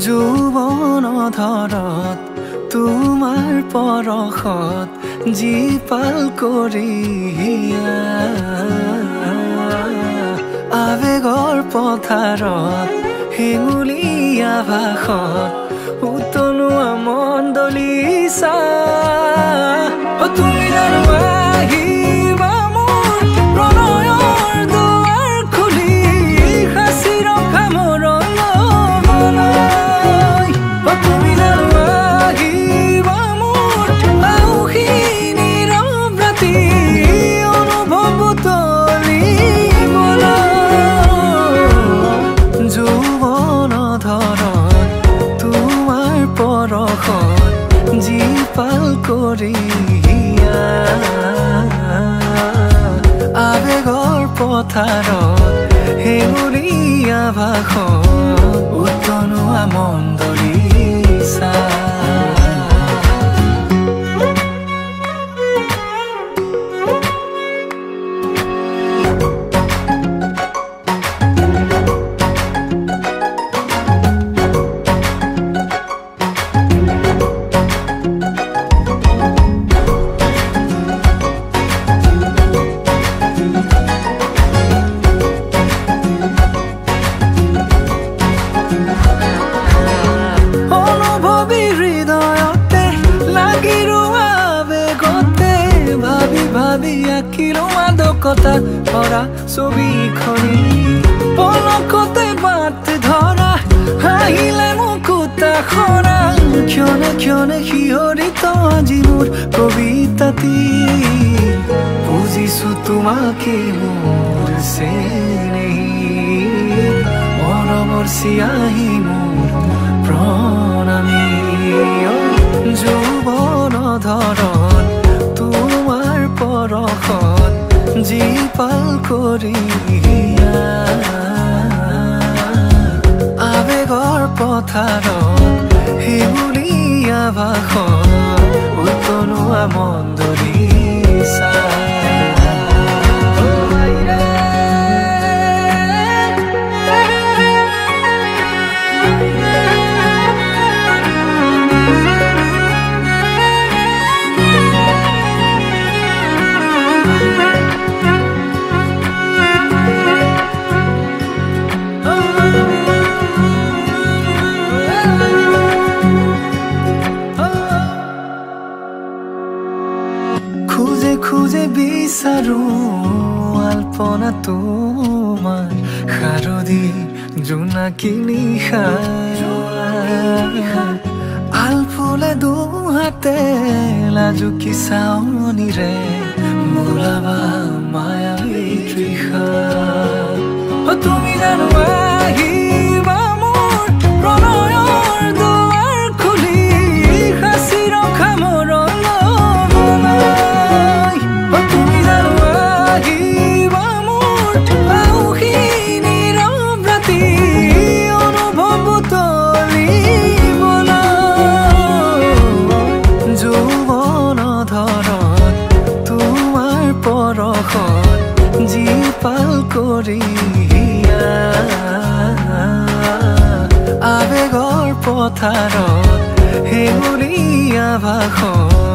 যৌৱন ধৰত তোমাৰ পৰশত জীপাল কৰিয়া আবেগৰ পথাৰত হেঙুলীয়া ভাষত উতলোৱা মণ্ডলীচা তুমি জানো আহিবা মোৰ প্ৰণয়ৰ দুৱাৰ খুলি সাঁচি ৰখা মোৰ লবলৈ তুমি জানো আহিবা মোৰ আউসী নীৰৱ ৰাতি অনুভৱ তুলিবলৈ যৌৱন ধৰত তোমাৰ পৰশত জীপাল কৰিয়া আবেগৰ পথাৰত হেঙুলীয়া ভাষত উতলোৱা মণ্ডলীচা কথা ভৰা ছবিখনি পলকতে বাট ধৰা হাহিলে মুকুতা খৰা ক্ষণে ক্ষণে শিহৰিত আজি মোৰ কবিতাটি বুজিছো তোমাকে মোৰ চেনেহি মৰমৰ চিয়াহী মোৰ প্ৰণামী যৌৱন ধৰণ তোমাৰ পৰশত জীপাল কৰিয়া আবেগৰ পথাৰত হেঙুলীয়া ভাষত উতলোৱা মণ্ডলীচা খুঁজে খুঁজে বিচাৰো আলপনা তোমাৰ শাৰদী জোনাকী নিশা আলফুলে দুহাতে লাজুকী চাৱনিৰে বোলাবা মায়াবী তৃষা তুমি জানো আহিবা মোৰ প্ৰণয়ৰ দুৱাৰ খুলি সাঁচি ৰখা মোৰ জীপাল কৰিয়া আবেগৰ পথাৰত হেঙুলীয়া ভাষত